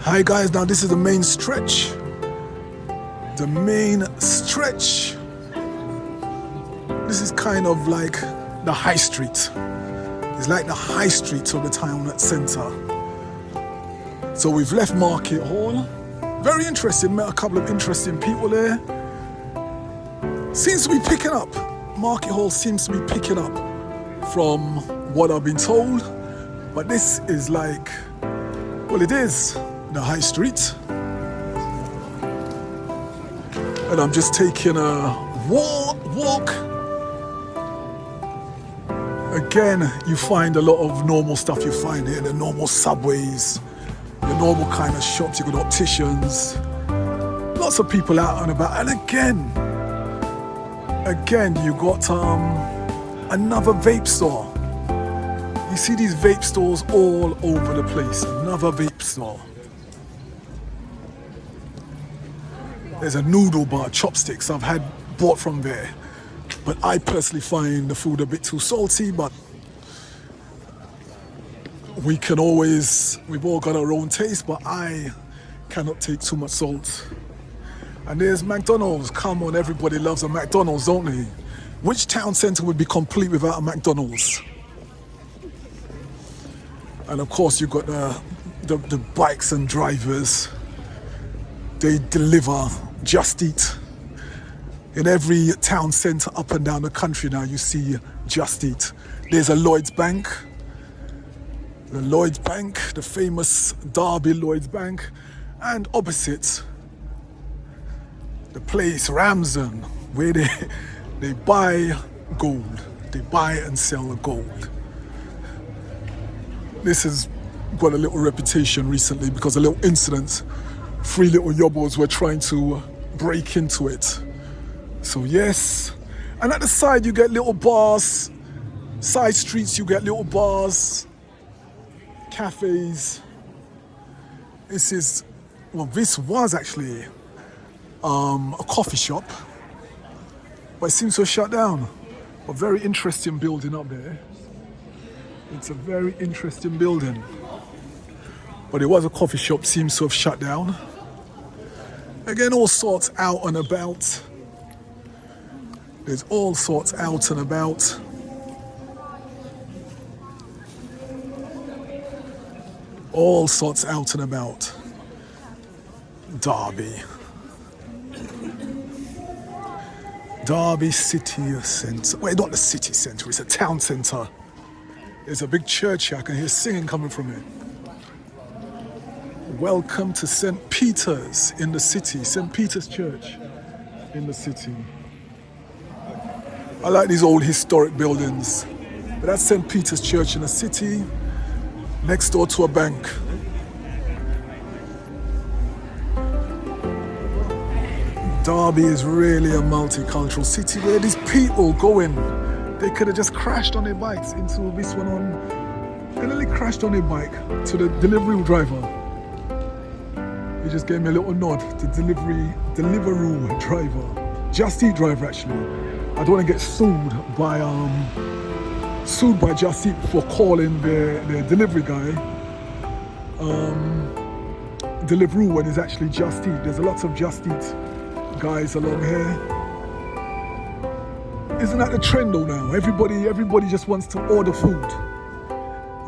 Hi guys, now this is the main stretch. The main stretch. This is kind of like the high street. It's like the high street of the town centre. So we've left Market Hall. Very interesting, met a couple of interesting people there. Seems to be picking up. Market Hall seems to be picking up from what I've been told. But this is like, well, it is the high street. And I'm just taking a walk. Again, you find a lot of normal stuff you find here, the normal subways, the normal kind of shops. You got opticians, lots of people out and about. And again, you got another vape store. You see these vape stores all over the place. Another vape store. There's a noodle bar, chopsticks I've had bought from there. But I personally find the food a bit too salty, but we've all got our own taste, but I cannot take too much salt. And there's McDonald's. Come on, everybody loves a McDonald's, don't they? Which town centre would be complete without a McDonald's? And of course, you've got the bikes and drivers. They deliver Just Eat. In every town centre up and down the country now, you see Just Eat. There's a Lloyd's Bank. The Lloyd's Bank, the famous Derby Lloyd's Bank. And opposite, the place Ramsden, where they buy gold. They buy and sell gold. This has got a little reputation recently because a little incident. 3 little yobbos were trying to break into it. So yes, and at the side you get little bars, side streets you get little bars, cafes. This was actually a coffee shop, but it seems to have shut down. A very interesting building up there. It's a very interesting building. But it was a coffee shop, seems to have shut down. Again, all sorts out and about. There's all sorts out and about. All sorts out and about. Derby City Centre. Wait, not the city centre, it's a town centre. There's a big church here. I can hear singing coming from it. Welcome to St. Peter's in the city. St. Peter's Church in the city. I like these old historic buildings. But that's St. Peter's Church in the city, next door to a bank. Derby is really a multicultural city where these people going. They could have just crashed on their bikes into this one They literally crashed on their bike to the delivery driver. He just gave me a little nod to Deliveroo driver. Just Eat driver actually. I don't want to get sued by Just Eat for calling their delivery guy Deliveroo when it's actually Just Eat. There's a lot of Just Eat guys along here. Isn't that the trend though now? Everybody just wants to order food.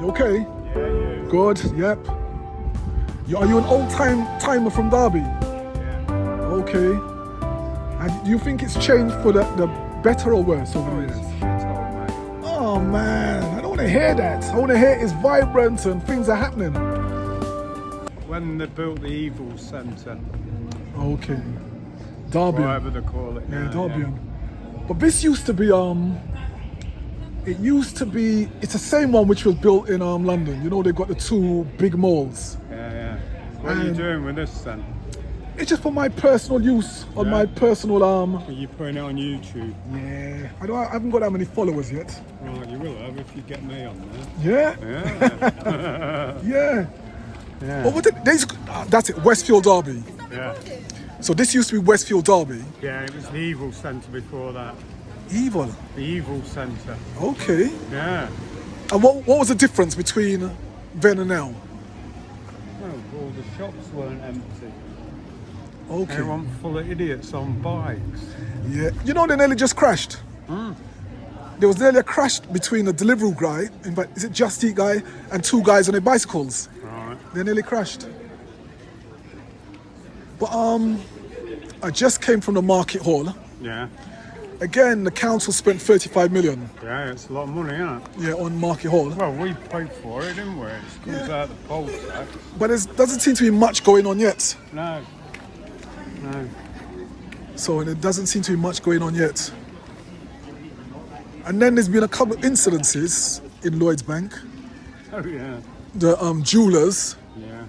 You okay? Yeah. Good, yep. Are you an old timer from Derby? Yeah. Okay. And do you think it's changed for the better or worse over the years? Oh man, I don't want to hear that. I want to hear it's vibrant and things are happening. When they built the Evil Centre. Okay. Derbion. Whatever they call it now. Yeah, Derbion. Yeah. But this used to be, it's the same one which was built in London. You know, they've got the 2 big malls. Yeah. What are you doing with this then? It's just for my personal use, on my personal Are you putting it on YouTube? Yeah. I haven't got that many followers yet. Well, you will have if you get me on there. Yeah? Yeah. Yeah. But that's it, Westfield Derby. Yeah. So this used to be Westfield Derby. Yeah, it was the Evil Centre before that. Evil? The Evil Centre. Okay. Yeah. And what was the difference between then and now? No, all the shops weren't empty. Okay. Everyone full of idiots on bikes. Yeah. You know, they nearly just crashed. There was nearly a crash between a Deliveroo guy, in fact, is it Just Eat guy, and two guys on their bicycles. Right. They nearly crashed. But I just came from the market hall. Yeah. Again, the council spent 35 million, Yeah, it's a lot of money, isn't it? yeah, on market hall. Well, we paid for it, didn't we? It comes out of the poll tax. But there doesn't seem to be much going on yet. No. No. So there doesn't seem to be much going on yet. And then there's been a couple of incidences in Lloyd's Bank. Oh, yeah. The jewelers. Yeah.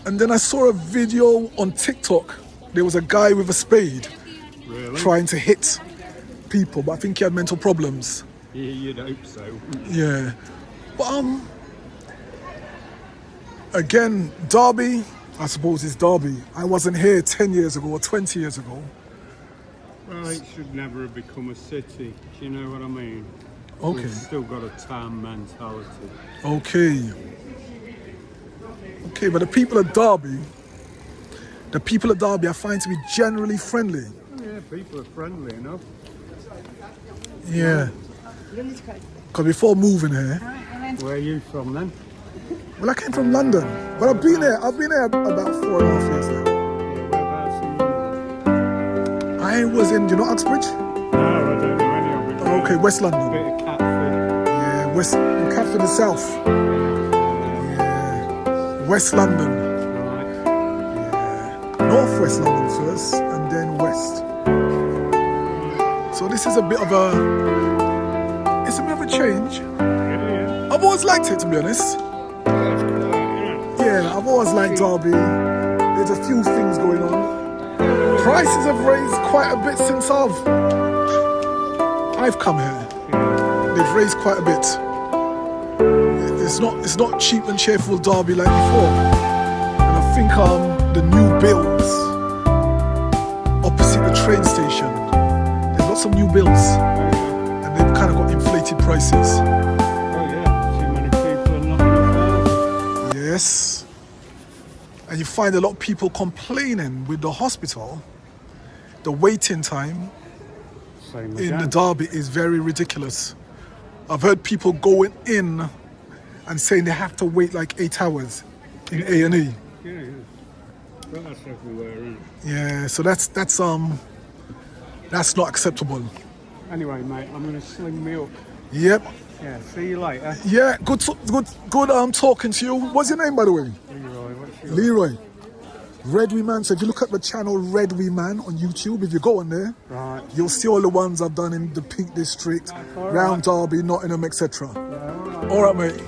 And then I saw a video on TikTok. There was a guy with a spade Really? trying to hit people, but I think he had mental problems. Yeah, you'd hope so. Yeah. But again, Derby, I suppose it's Derby. I wasn't here 10 years ago or 20 years ago. Well, it should never have become a city. Do you know what I mean? Okay. We've still got a town mentality. Okay. Okay, but the people of Derby I find to be generally friendly. Oh, yeah, people are friendly enough. Yeah. Because before moving here, Where are you from then? well, I came from London, but I've been here about 4.5 years now. Yeah, whereabouts in London? I was in, do you know Uxbridge? No, I don't know any of it. Okay, West London. Bit of Catford. Yeah, Catford is south. Yeah. West London. Right. Yeah. Northwest London first, and then west. So this is a bit of a change. Yeah. I've always liked it, to be honest. That's quiet, Yeah, I've always liked Derby. There's a few things going on. Prices have raised quite a bit since I've come here. yeah. They've raised quite a bit. It's not cheap and cheerful Derby like before. And I think the new builds opposite the train station, there's lots of new builds, and they've kind of got inflated prices. Oh yeah, too many people and not enough houses. Yes. And you find a lot of people complaining with the hospital. The waiting time Same in the again. Derby is very ridiculous. I've heard people going in and saying they have to wait like 8 hours in A&E. Yeah. But that's everywhere, isn't it? Yeah, so that's not acceptable. Anyway, mate, I'm going to sling me up. Yep. Yeah, see you later. Yeah, good talking to you. What's your name, by the way? Leroy, what's your... Leroy. Red Wee Man. So if you look at the channel Red Wee Man on YouTube, if you go on there, Right. you'll see all the ones I've done in the Peak District, all right. round Derby, Nottingham, etc. Yeah, All right, mate.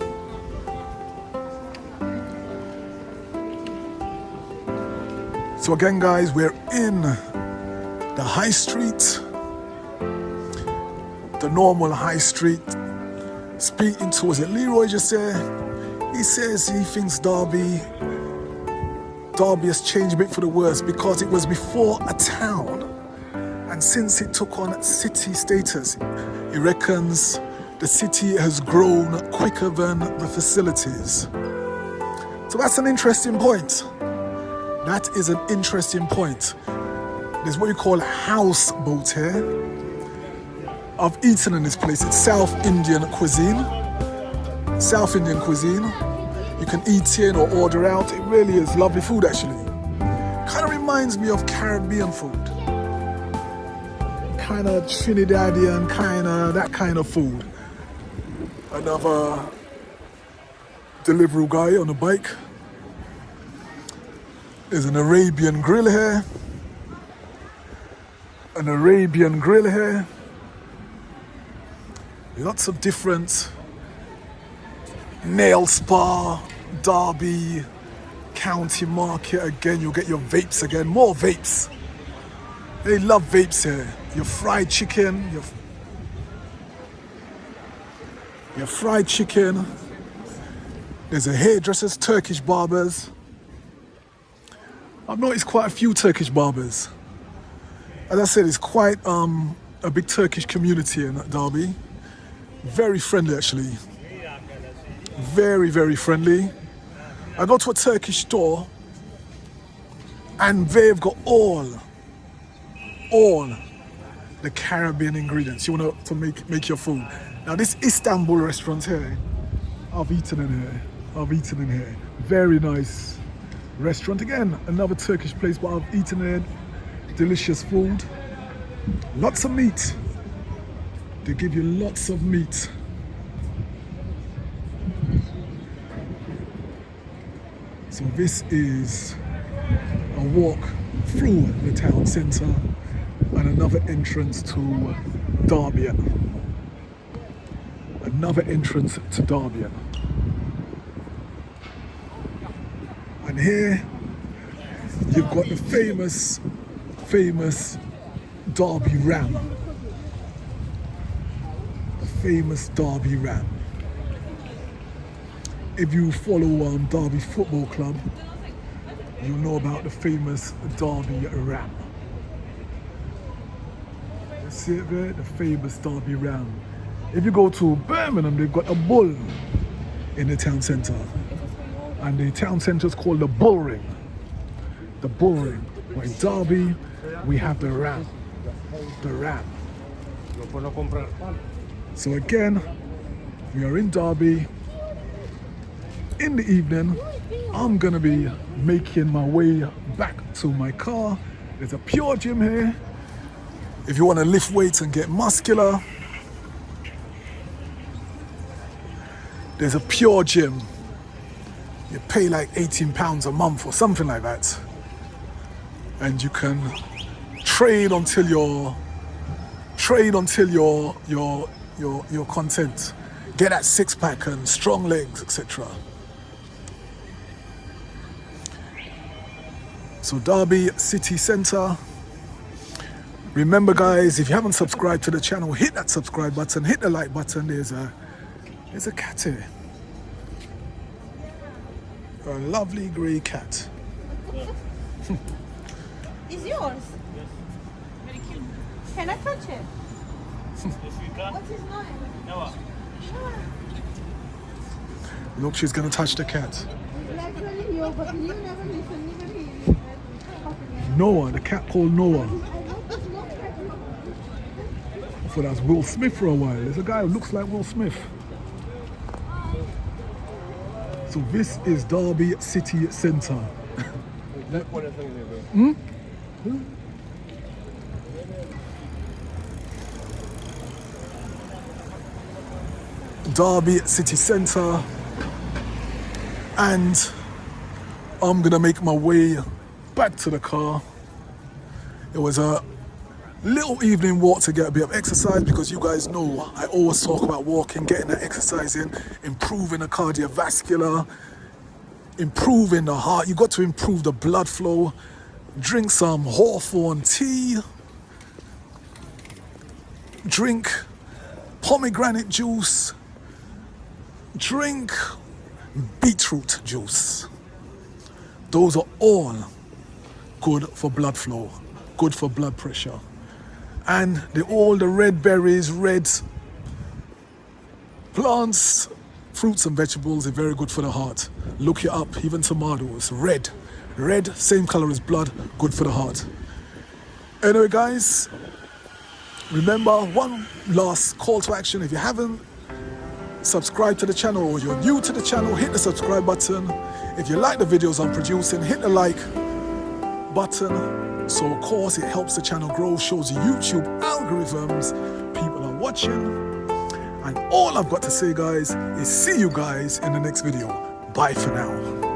So again, guys, we're in the high street, the normal high street. Speaking to, was it Leroy just there? He says he thinks Derby has changed a bit for the worse because it was before a town, and since it took on city status, he reckons the city has grown quicker than the facilities. So that's an interesting point. That is an interesting point. There's what you call houseboat here. I've eaten in this place. It's South Indian cuisine. South Indian cuisine. You can eat in or order out. It really is lovely food, actually. Kind of reminds me of Caribbean food. Kind of Trinidadian, that kind of food. Another Deliveroo guy on a bike. There's an Arabian grill here. An Arabian grill here. Lots of different nail spa, Derby, county market. Again, you'll get your vapes again. More vapes. They love vapes here. Your fried chicken. Your fried chicken. There's a hairdresser's, Turkish barbers. I've noticed quite a few Turkish barbers. As I said, it's quite a big Turkish community in Derby. Very friendly, actually. Very, very friendly. I go to a Turkish store and they've got all the Caribbean ingredients you want to make your food. Now this Istanbul restaurant here, I've eaten in here. Very nice restaurant. Again, another Turkish place, but I've eaten in it. Delicious food. Lots of meat. They give you lots of meat. So this is a walk through the town centre and another entrance to Derbion. Another entrance to Derbion. And here you've got the famous Derby Ram. The famous Derby Ram. If you follow Derby Football Club, you'll know about the famous Derby Ram. See it there? The famous Derby Ram. If you go to Birmingham, they've got a bull in the town centre. And the town centre is called the Bull Ring. The Bull Ring. But in Derby, we have the Ram. The Ram. So again, we are in Derby. In the evening, I'm gonna be making my way back to my car. There's a Pure Gym here. If you want to lift weights and get muscular, there's a Pure Gym. You pay like £18 a month or something like that, and you can train until you're content. Get that six pack and strong legs, etc. So Derby City Centre. Remember guys, if you haven't subscribed to the channel, hit that subscribe button, hit the like button. There's a cat here. A lovely grey cat. Is yours? Yes. Very cute. Can I touch it? Yes, you can. What's his name? Noah. Look, she's gonna touch the cat. Noah, the cat called Noah. I thought that was Will Smith for a while. There's a guy who looks like Will Smith. So this is Derby City Centre. Derby City Centre, and I'm gonna make my way back to the car. It was a little evening walk to get a bit of exercise, because you guys know I always talk about walking, getting that exercise in, improving the cardiovascular, improving the heart. You got to improve the blood flow. Drink some hawthorn tea, drink pomegranate juice, drink beetroot juice. Those are all good for blood flow, good for blood pressure. And all the red berries, red plants, fruits and vegetables are very good for the heart. Look it up, even tomatoes, red, same color as blood, good for the heart. Anyway guys, remember, one last call to action. If you haven't subscribed to the channel, or you're new to the channel, hit the subscribe button. If you like the videos I'm producing, hit the like button. So of course it helps the channel grow, shows YouTube algorithms people are watching. And all I've got to say guys is see you guys in the next video. Bye for now.